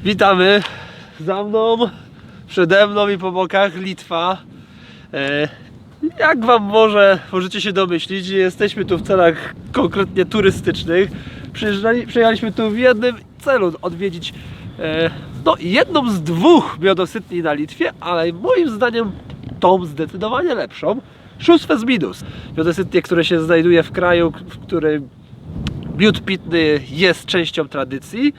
Witamy, za mną, przede mną i po bokach Litwa. Jak wam możecie się domyślić, jesteśmy tu w celach konkretnie turystycznych. Przyjechaliśmy tu w jednym celu odwiedzić jedną z dwóch miodosytni na Litwie, ale moim zdaniem tą zdecydowanie lepszą, Szóstwę z Midus. Miodosytnie, które się znajduje w kraju, w którym miód pitny jest częścią tradycji.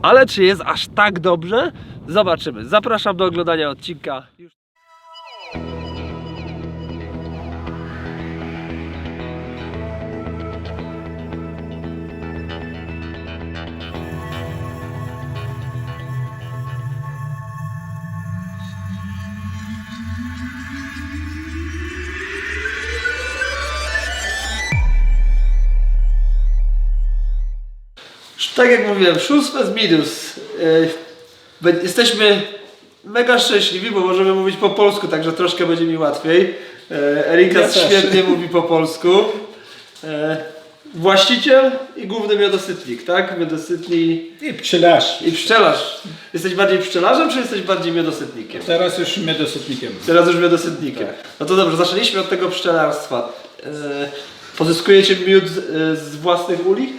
Ale czy jest aż tak dobrze? Zobaczymy. Zapraszam do oglądania odcinka. Tak jak mówiłem, Szóstwę z Midus. Jesteśmy mega szczęśliwi, bo możemy mówić po polsku, także troszkę będzie mi łatwiej. Erika świetnie mówi po polsku. Właściciel i główny miodosytnik, tak? Miodosytni i pszczelarz. I pszczelarz. Jesteś bardziej pszczelarzem, czy jesteś bardziej miodosytnikiem? Teraz już miodosytnikiem. Teraz już miodosytnikiem. Tak. No to dobrze, zaczęliśmy od tego pszczelarstwa. Pozyskujecie miód z własnych uli?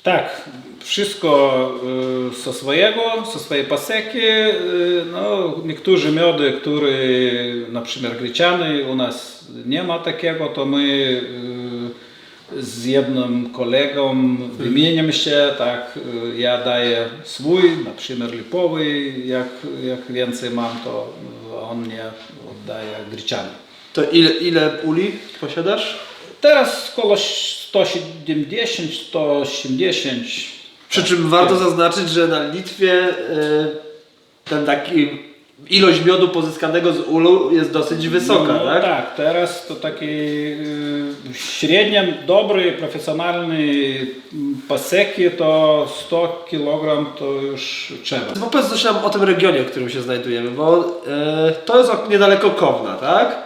Tak, wszystko ze swojej paseki. No, niektórzy miody, które na przykład gryczany, u nas nie ma takiego, to my z jednym kolegą wymieniamy się, tak, ja daję swój, na przykład lipowy, jak więcej mam, to on mnie oddaje gryczany. To ile uli posiadasz? Teraz około 170, 180. Przy czym warto zaznaczyć, że na Litwie ilość miodu pozyskanego z ulu jest dosyć wysoka, no, tak? Tak, teraz to taki średnio dobry, profesjonalny paseki to 100 kg to już trzeba. Powiedz coś nam o tym regionie, w którym się znajdujemy, bo to jest niedaleko Kowna, tak?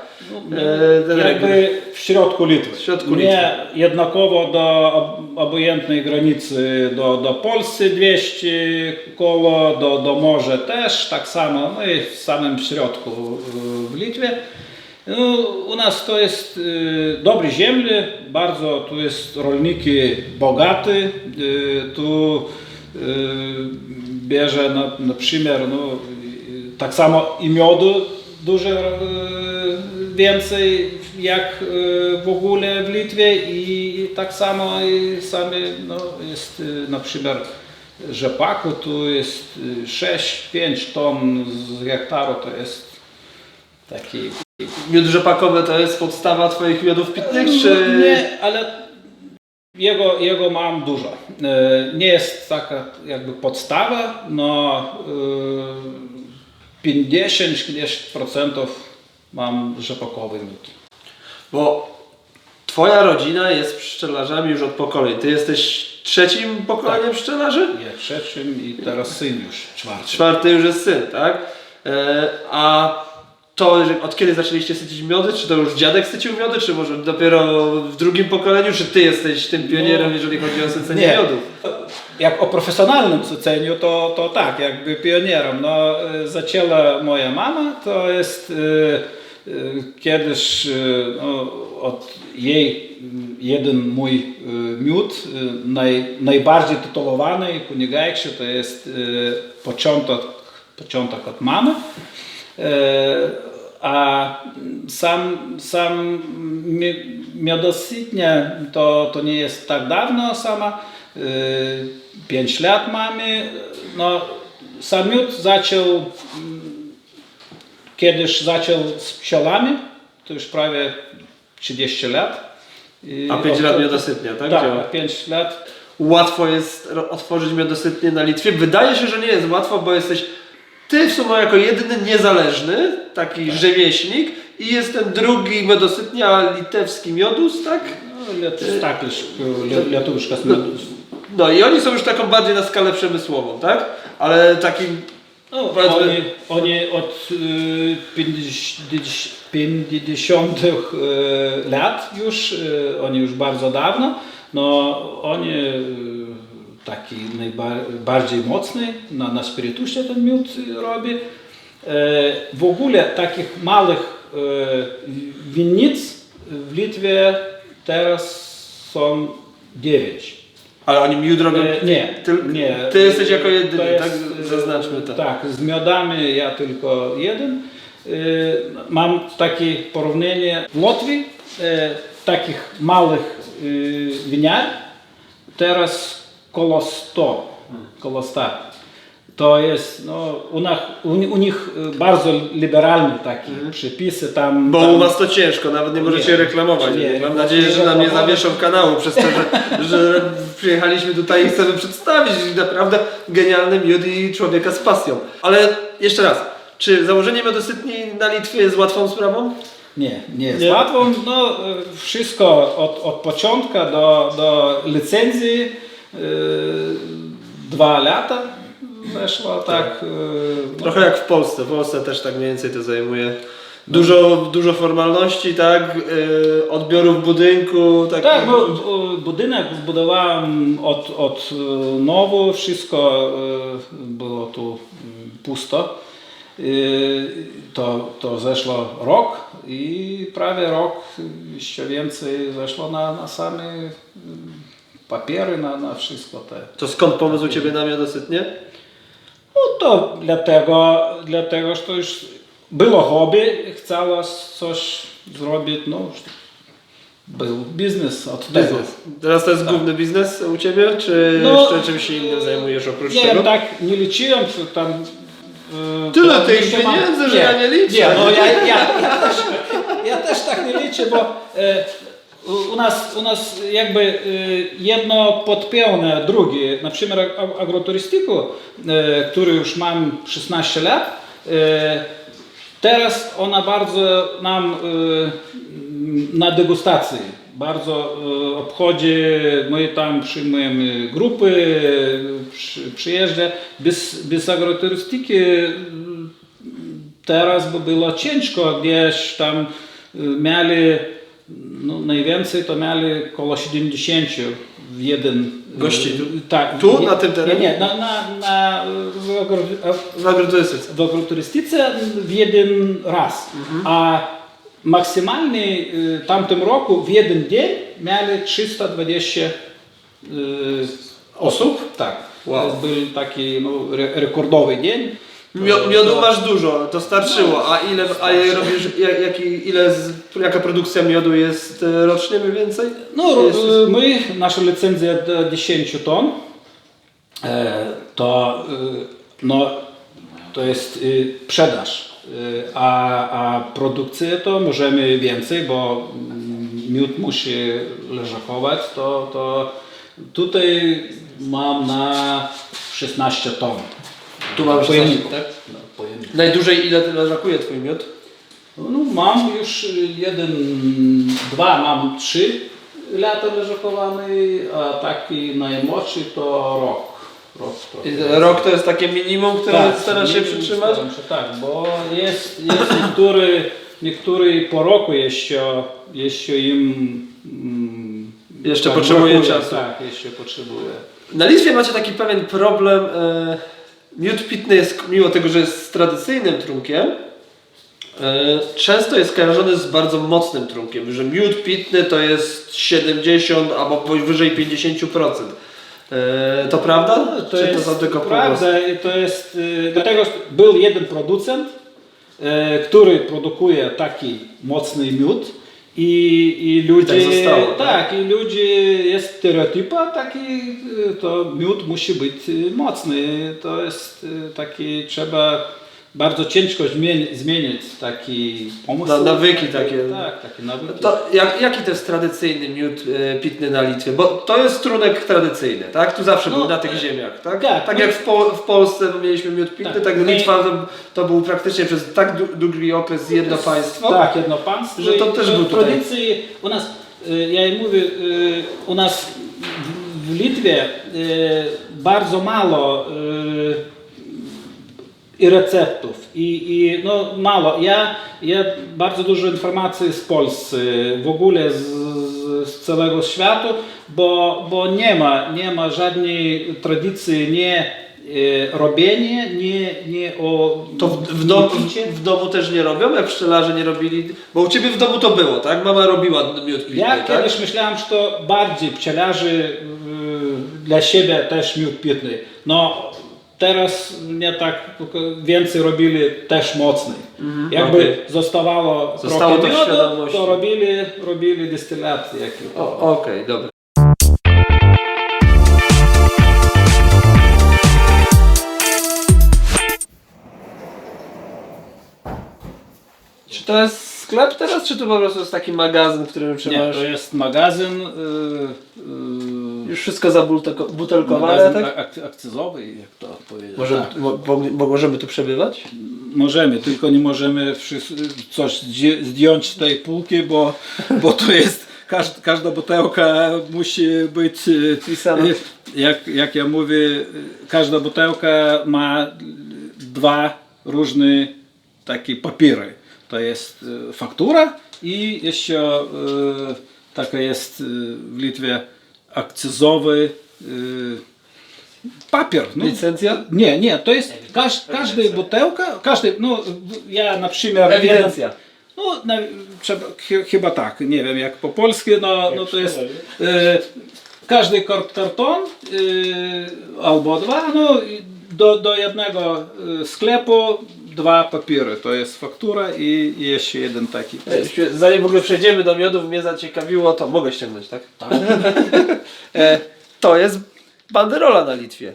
Jakby w środku Litwy. Nie jednakowo do obojętnej granicy do Polski 200 koło, do morza też, tak samo, no i w samym środku w Litwie. No, u nas to jest dobre ziemie, bardzo tu jest rolniki bogaty, tu bierze na przykład tak samo i miodu dużo więcej jak w ogóle w Litwie i tak samo sami jest na przykład rzepaku, tu jest 6-5 ton z hektaru, to jest taki... Miód rzepakowy to jest podstawa twoich miodów pitnych, czy... Nie, ale jego mam dużo. Nie jest taka jakby podstawa, no 50-60% mam rzepakowy miód. Bo twoja rodzina jest pszczelarzami już od pokoleń. Ty jesteś trzecim pokoleniem pszczelarzy? Ja trzecim i teraz syn już czwarty. Czwarty już jest syn, tak? A to od kiedy zaczęliście sycić miody? Czy to już dziadek sycił miody? Czy może dopiero w drugim pokoleniu? Czy ty jesteś tym pionierem, jeżeli chodzi o sycenie miodów? Jak o profesjonalnym syceniu, to tak, jakby pionierem. No, zaczęła moja mama, to jest kiedyś od jej jeden mój miód, najbardziej tytułowany kunigajczy, to jest początek od mamy. A sam miodosytnia to nie jest tak dawno sama, 5 lat mamy. No, sam miód kiedyś zaczął z pszczelami, to już prawie 30 lat. A 5 lat miodosytnia, tak? Tak, 5 lat. Łatwo jest otworzyć miodosytnię na Litwie. Wydaje się, że nie jest łatwo, bo jesteś ty w sumie jako jedyny niezależny, taki rzemieślnik i jest ten drugi miodosytnia litewski miodus, tak? Lietuviškas miodus. No i oni są już taką bardziej na skalę przemysłową, tak? Ale takim... No, oni od 50 lat już, oni już bardzo dawno, no oni taki najbardziej mocny, na spirytusie ten miód robi. W ogóle takich małych winnic w Litwie teraz są 9. Ale oni miód robią? Nie. Ty jesteś jako jedyny, To jest, tak? Zaznaczmy to. Tak, z miodami ja tylko jeden. Mam takie porównanie w Łotwie, takich małych winiar, teraz koło 100. To jest, no, u nich bardzo liberalne takie przepisy tam. Bo u was to ciężko, nawet nie możecie reklamować. Mam nadzieję, że nam nie zawieszą kanału przez to, że przyjechaliśmy tutaj i chcemy przedstawić naprawdę genialny miód i człowieka z pasją. Ale jeszcze raz, czy założenie miodosytni na Litwie jest łatwą sprawą? Nie jest łatwo. No, wszystko od początku do licencji 2 lata weszło, tak. Trochę jak w Polsce. W Polsce też tak mniej więcej to zajmuje dużo formalności, tak? Odbiorów budynku. Tak, bo budynek zbudowałem od nowo, wszystko było tu pusto. To zeszło rok i prawie rok jeszcze więcej zeszło na same papiery, na wszystko te. To skąd pomysł u Ciebie na miodosytnie? No to dlatego, że to już było hobby, chciała coś zrobić, no był biznes od tego. Teraz to jest główny biznes u Ciebie, czy jeszcze czymś się innym zajmujesz oprócz tego? Nie, tak nie liczyłem, czy tam... Tyle tych pieniędzy, że ja nie liczę. Nie, no ja też tak nie liczę, bo u nas jakby jedno podpełnia drugie. Na przykład agroturystyku, który już mam 16 lat, teraz ona bardzo nam na degustacji bardzo obchodzi, my tam przyjmujemy grupy, przyjeżdża. Bez agroturystyki teraz by było ciężko, gdzieś tam mieli, no najwięcej to mieli około 70 w jeden gości. Tak. Tu, na tym terenie? Nie, w agroturystyce w jeden raz. A maksymalnie w tamtym roku w jeden dzień mieli 320 osób. Tak. Wow. To był taki rekordowy dzień. Miodu masz dużo, to starczyło. A ile robisz, jaka produkcja miodu jest rocznie mniej więcej? No, nasza licencja do 10 ton. To jest sprzedaż. A produkcję to możemy więcej, bo miód musi leżakować, to tutaj mam na 16 ton. Tu mam 16, tak? No, pojemnik. Najdłużej ile leżakuje Twój miód? No, mam już 3 lata leżakowany, a taki najmłodszy to rok. Rok to jest takie minimum, które starasz się przytrzymać? Tak, bo jest niektórzy po roku jeszcze im jeszcze potrzebuje czasu. Tak, jeszcze potrzebuje. Na Litwie macie taki pewien problem. Miód pitny jest, mimo tego, że jest tradycyjnym trunkiem, często jest kojarzony z bardzo mocnym trunkiem, że miód pitny to jest 70 albo powyżej 50%. To prawda? Czy to są tylko prawda i to jest dlatego, że był jeden producent, który produkuje taki mocny miód i ludzie, tak zostało, tak? I ludzie jest stereotypa taki, to miód musi być mocny, to jest taki, trzeba bardzo ciężko zmienić taki pomysł. Nawyki takie. Tak, takie nawyki. To jaki to jest tradycyjny miód pitny na Litwie? Bo to jest trunek tradycyjny, tak? Tu zawsze był na tych ziemiach, tak? Tak jak w Polsce mieliśmy miód pitny, tak Litwa to był praktycznie przez tak długi okres jedno państwo. Tak, jedno państwo. Że to też był tutaj. Tradycji u nas, ja mówię, u nas w Litwie bardzo mało i receptów, i no mało. Ja bardzo dużo informacji z Polski, w ogóle z całego świata, bo nie ma żadnej tradycji, nie robienie, nie o To w domu też nie robią, jak pszczelarze nie robili? Bo u Ciebie w domu to było, tak? Mama robiła miód pitny, Ja tak? kiedyś myślałem, że to bardziej pszczelarzy dla siebie też miód pitny. No teraz nie tak więcej robili też mocny. Jakby zostało Zostało to trochę w miodu, świadomości. to robili dystylację. Okej, dobra. Czy to jest sklep teraz, czy to po prostu jest taki magazyn, w którym Nie, trzymasz to jest magazyn już wszystko zabutelkowane, magazyn tak? akcyzowy, jak to powiedzieć. Możemy, Tak. możemy tu przebywać? Możemy, tylko nie możemy coś zdjąć z tej półki, bo to jest, każda butelka musi być Pisana. jak ja mówię, każda butelka ma dwa różne takie papiery. To jest faktura i jeszcze taka jest w Litwie akcyzowy papier. No. Licencja? Nie, to jest każda butelka, no ja na przykład... Ewidencja. No, trzeba, chyba tak, nie wiem jak po polsku, no to jest każdy karton albo dwa, no do jednego sklepu dwa papiery, to jest faktura i jeszcze jeden taki. Zanim w ogóle przejdziemy do miodów, mnie zaciekawiło to. Mogę ściągnąć, tak? Tak. To jest banderola na Litwie.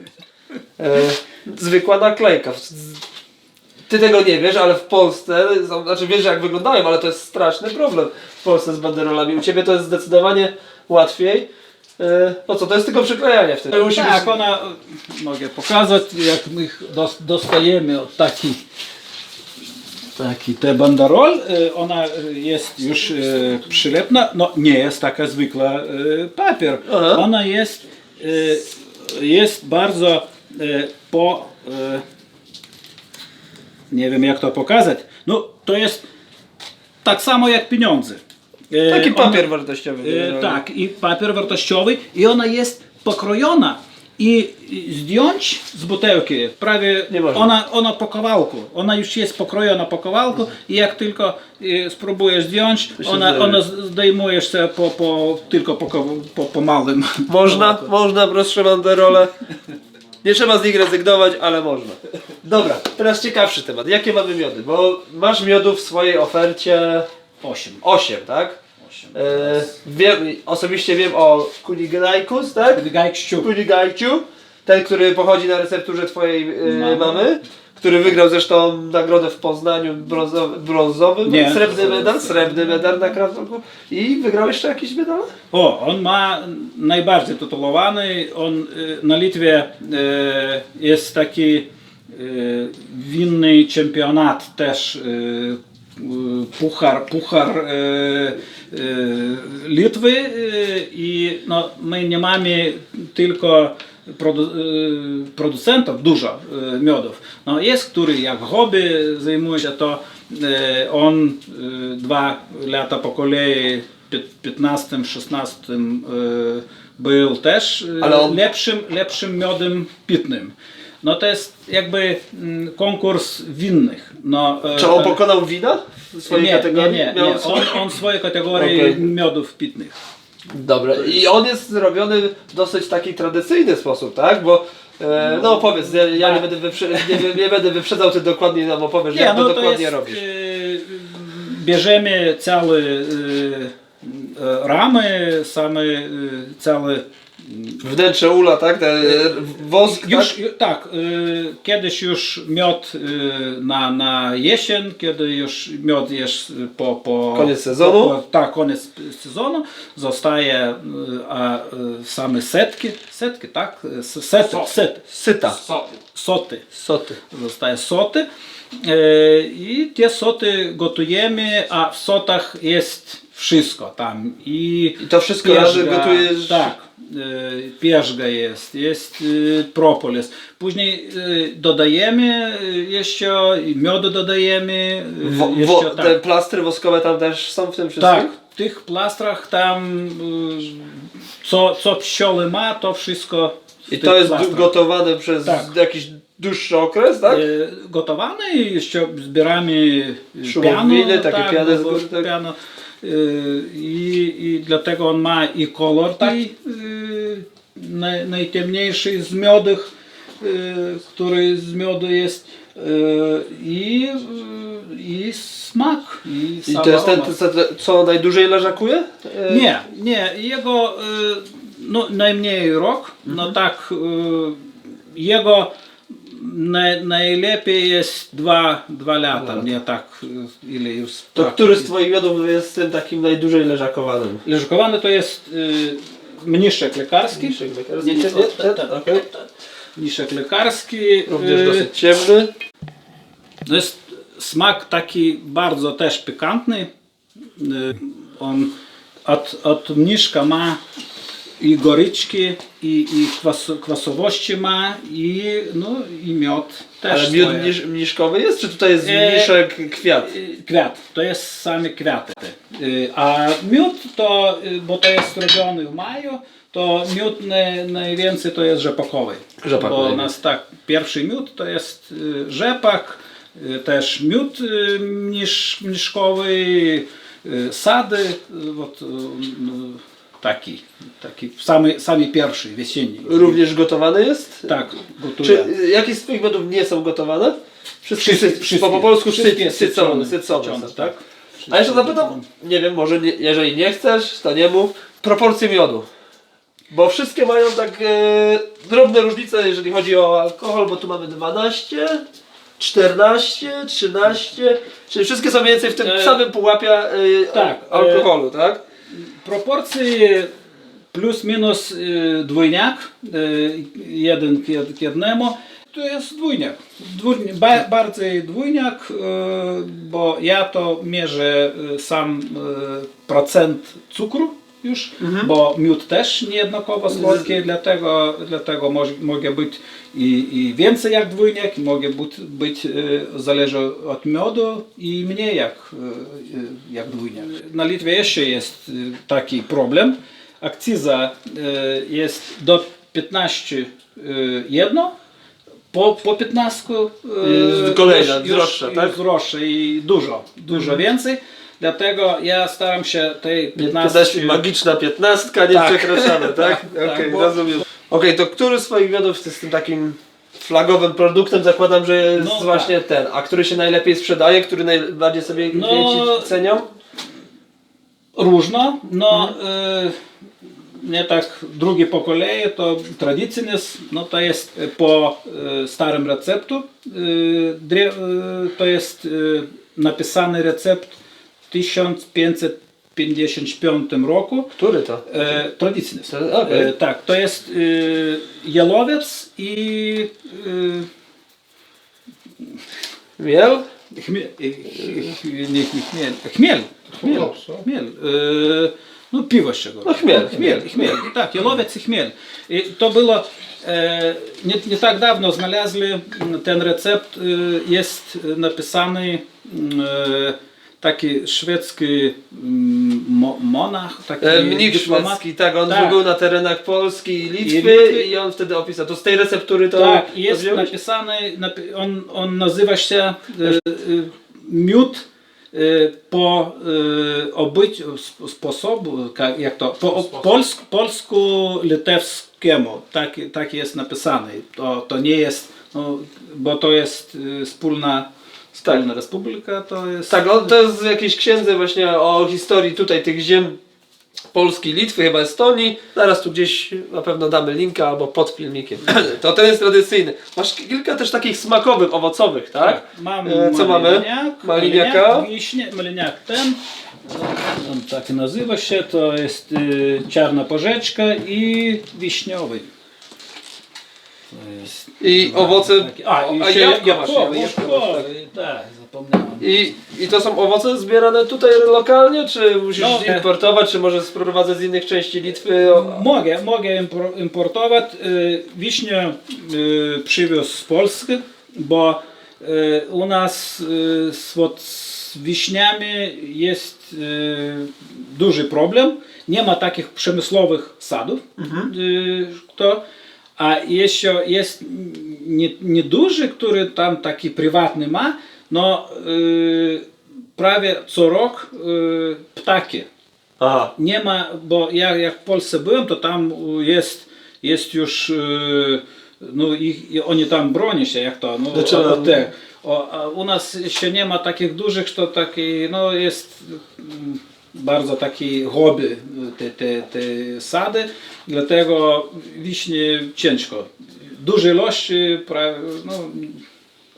Zwykła naklejka. Ty tego nie wiesz, ale w Polsce, znaczy wiesz jak wyglądają, ale to jest straszny problem w Polsce z banderolami. U Ciebie to jest zdecydowanie łatwiej. No co, to jest tylko przyklejanie wtedy. Musi Tak, być... ona, mogę pokazać, jak my dostajemy od taki te banderol, ona jest już przylepna, no nie jest taka zwykła papier. Aha. Ona jest bardzo nie wiem jak to pokazać, no to jest tak samo jak pieniądze. Taki papier wartościowy. Tak, i papier wartościowy i ona jest pokrojona i zdjąć z butelki prawie Nie można. ona po kawałku, ona już jest pokrojona po kawałku i jak tylko spróbujesz zdjąć, ona zdejmujesz się tylko po małym. Można prostsze banderole. Nie trzeba z nich rezygnować, ale można. Dobra, teraz ciekawszy temat. Jakie mamy miody? Bo masz miodów w swojej ofercie 8. 8, tak? Osobiście wiem o Kunigaikus, tak? Kunigaiku, ten, który pochodzi na recepturze twojej mamy, który wygrał zresztą nagrodę w Poznaniu brązowym, Nie. srebrny medal na Kraftwerku i wygrał jeszcze jakiś medal? On ma najbardziej tytułowany, on na Litwie jest taki winny championat też, puchar Litwy i no, my nie mamy tylko producentów dużo miodów. No, jest, który jak hobby zajmuje się to, on 2 lata po kolei w 15-16 był też lepszym miodem pitnym. No to jest jakby konkurs winnych. No, Czy on pokonał wina w swojej kategorii? Nie. On w swojej kategorii Okay. miodów pitnych. Dobra, i on jest zrobiony w dosyć taki tradycyjny sposób, tak? Bo no powiedz, ja nie będę wyprzedzał, ty dokładnie nam opowiesz, jak to dokładnie robisz. Bierzemy całe ramy, całe Wnętrze ula, tak? Wosk, już, tak? tak, kiedyś już miod na jesień, kiedy już miod jest po Koniec sezonu? Tak, koniec sezonu, zostaje same setki, tak? Soty. Zostaje soty i te soty gotujemy, a w sotach jest wszystko tam. I to wszystko razem gotujesz? Tak, pierzga jest propolis. Później dodajemy jeszcze, miodu dodajemy. Jeszcze, tak. Te plastry woskowe tam też są w tym wszystkim? Tak, w tych plastrach tam co pszczoły ma, to wszystko w I tych to jest plastrach. gotowane przez jakiś dłuższy okres, tak? Gotowane i jeszcze zbieramy Szumowiny, takie tak, piany z góry, tak? piano. I dlatego on ma i kolor taki najtemniejszy z miodów, który z miodu jest, i smak. I to jest ten, co najdłużej leżakuje? Nie, jego no, najmniej rok, no tak, jego najlepiej jest 2 lata, nie tak ile już. To tak. który z twoich miodów jest tym takim najdłużej leżakowanym? Leżakowany to jest mniszek lekarski. Okej. Mniszek lekarski. Również dosyć ciemny. To jest smak taki bardzo też pikantny. On od mniszka ma i goryczki, i kwasowości ma, i miód też. Ale miód mniszkowy jest, czy tutaj jest mniszek kwiat? Kwiat, to jest same kwiaty. A miód to, bo to jest robiony w maju, to miód najwięcej to jest rzepakowy. Bo u nas tak, pierwszy miód to jest rzepak, też miód mniszkowy, sady, taki sami pierwszy, wiosenni. Również gotowany jest? Tak, gotuję. Czy jakieś z twoich miodów nie są gotowane? Wszystkie. Po polsku sycone, sycone, tak? A jeszcze zapytam, nie wiem, może jeżeli nie chcesz, to nie mów, proporcje miodu. Bo wszystkie mają tak drobne różnice, jeżeli chodzi o alkohol, bo tu mamy 12, 14, 13, czyli wszystkie są mniej więcej w tym samym pułapie alkoholu, tak? Proporcje plus minus dwójniak, jeden k jednemu, to jest dwójniak. Bardziej dwójniak, bo ja to mierzę sam procent cukru już, bo miód też niejednakowo słodki, dlatego może być i więcej jak dwójniak, może być zależy od miodu i mniej jak dwójniak. Na Litwie jeszcze jest taki problem. Akcyza jest do 15 jedno, po 15 kolejna, droższa, tak? Droższa i dużo więcej. Dlatego ja staram się tej 15... Magiczna 15, nie przekraczamy, tak? Okej, rozumiem. Okej, to który z swoich miodów jest tym takim flagowym produktem? Zakładam, że jest właśnie ten. A który się najlepiej sprzedaje? Który najbardziej sobie klienci cenią? Różno. Nie tak drugie po kolei, to tradycyjny, to jest po starym receptu. To jest napisany recept w 1555 roku. Który to? Tradycyjny. Okay. Tak, to jest jalowiec i miel? Chmiel. No piwo z czego? No chmiel. Tak, jalowiec i chmiel. I to było, nie tak dawno znaleźli ten recept, jest napisany taki szwedzki monach, taki mnich szwedzki, tak, on był na terenach Polski i Litwy i on wtedy opisał. To z tej receptury to... Tak, jest napisany, on nazywa się miód po sposobu, jak to, po polsko-litewskiemu, tak jest napisany. To nie jest, bo to jest wspólna republika, to jest... Tak, to jest w jakiejś księdze właśnie o historii tutaj tych ziem Polski, Litwy, chyba Estonii. Zaraz tu gdzieś na pewno damy linka albo pod filmikiem. To ten jest tradycyjny. Masz kilka też takich smakowych, owocowych, tak? Mam co mamy? Maliniaka. Maliniak ten. On tak nazywa się, to jest czarna porzeczka i wiśniowy. I owoce... jabłkowy, tak, zapomniałem. I to są owoce zbierane tutaj lokalnie, czy musisz No, importować, czy może sprowadzać z innych części Litwy? Mogę importować. Wiśnie przywiózł z Polski, bo u nas z wiśniami jest duży problem. Nie ma takich przemysłowych sadów, a jeszcze jest nieduży, który tam taki prywatny ma, no prawie co rok ptaki. Aha. Nie ma, bo ja jak w Polsce byłem, to tam jest już, no oni tam bronią się, jak to, no, a u nas jeszcze nie ma takich dużych, to taki, no jest bardzo taki hobby te sady, dlatego wiśnie ciężko. Duże ilości, no.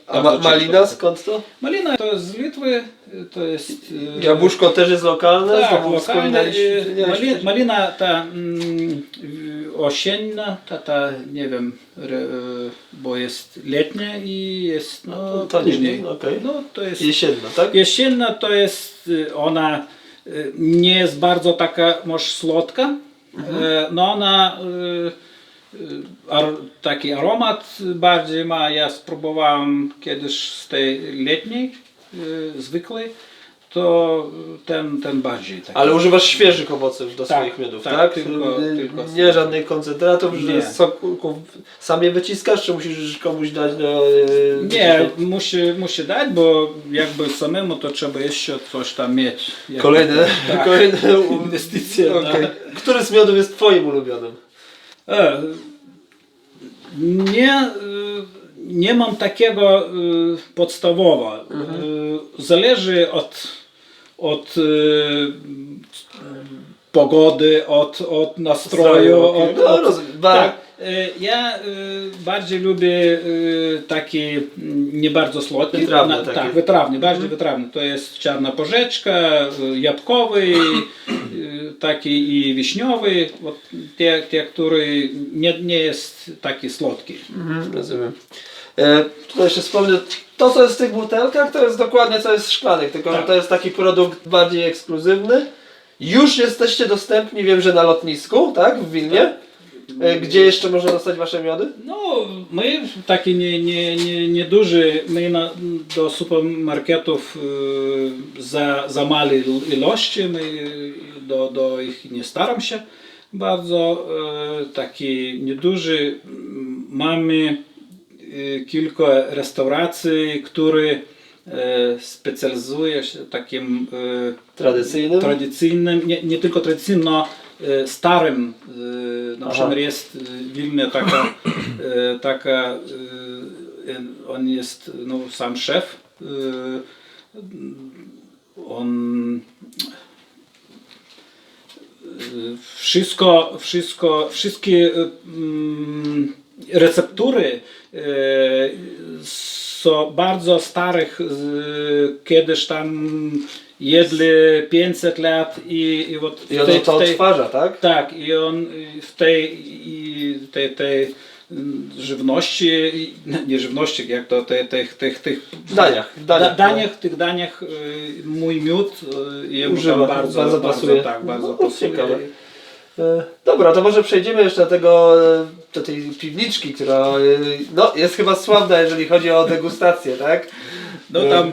A malina skąd to? Malina to z Litwy, to jest... Jabłuszko też jest lokalne? Tak, Znowu lokalne. wspominaliście. Malina ta osienna, ta nie wiem, bo jest letnia i jest no, to później. nie, okay. No, to jest jesienna, tak? Jesienna to jest, ona nie jest bardzo taka może słodka, no ona taki aromat bardziej ma. Ja spróbowałem kiedyś z tej letniej, zwykłej, to ten bardziej taki. Ale używasz świeżych owoców do swoich miodów, tak? Tylko nie żadnych koncentratów, że Nie. z soków sam je wyciskasz, czy musisz komuś dać? Nie, musi dać, bo jakby samemu to trzeba jeszcze coś tam mieć. Kolejne inwestycje. Okay. Który z miodów jest twoim ulubionym? Nie mam takiego podstawowego. Zależy od pogody, od nastroju. Tak. Ja bardziej lubię taki nie bardzo słodki. Wytrawny, tak, wytrawny, bardziej wytrawny. To jest czarna porzeczka, jabłkowy, taki i wiśniowy. Te, który nie jest taki słodki. Rozumiem. Tutaj jeszcze wspomnę, to co jest w tych butelkach, to jest dokładnie co jest w szklanych, tylko że to jest taki produkt bardziej ekskluzywny. Już jesteście dostępni, wiem, że na lotnisku, tak? W Wilnie. Gdzie jeszcze można dostać wasze miody? No, my takie nieduży, my do supermarketów za małe ilości, my do ich nie staram się bardzo. Taki nieduży, mamy kilka restauracji, które specjalizuje się takim tradycyjnym, nie tylko tradycyjnym, no starym. Na przykład jest w Wilnie taka on jest no, sam szef, on wszystkie receptury są bardzo starych, kiedyś tam jedli 500 lat i on to odtwarza, tak? Tak, i on w tej żywności, nie żywności, jak to tych daniach mój miód jemu tam bardzo pasuje. Tak, bardzo pasuje. Ciekawe. Dobra, to może przejdziemy jeszcze do tej piwniczki, która no, jest chyba sławna, jeżeli chodzi o degustację, tak? No tam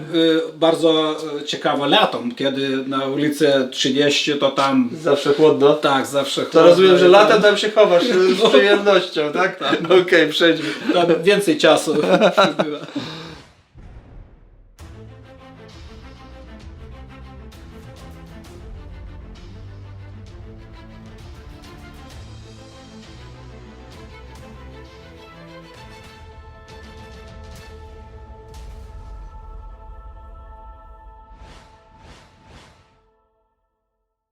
bardzo ciekawe latem, kiedy na ulicy 30 to tam... Zawsze chłodno. Tak, zawsze chłodno. To rozumiem, że latem tam się chowasz z przyjemnością, tak? Okej, przejdźmy. Tam więcej czasu bywa.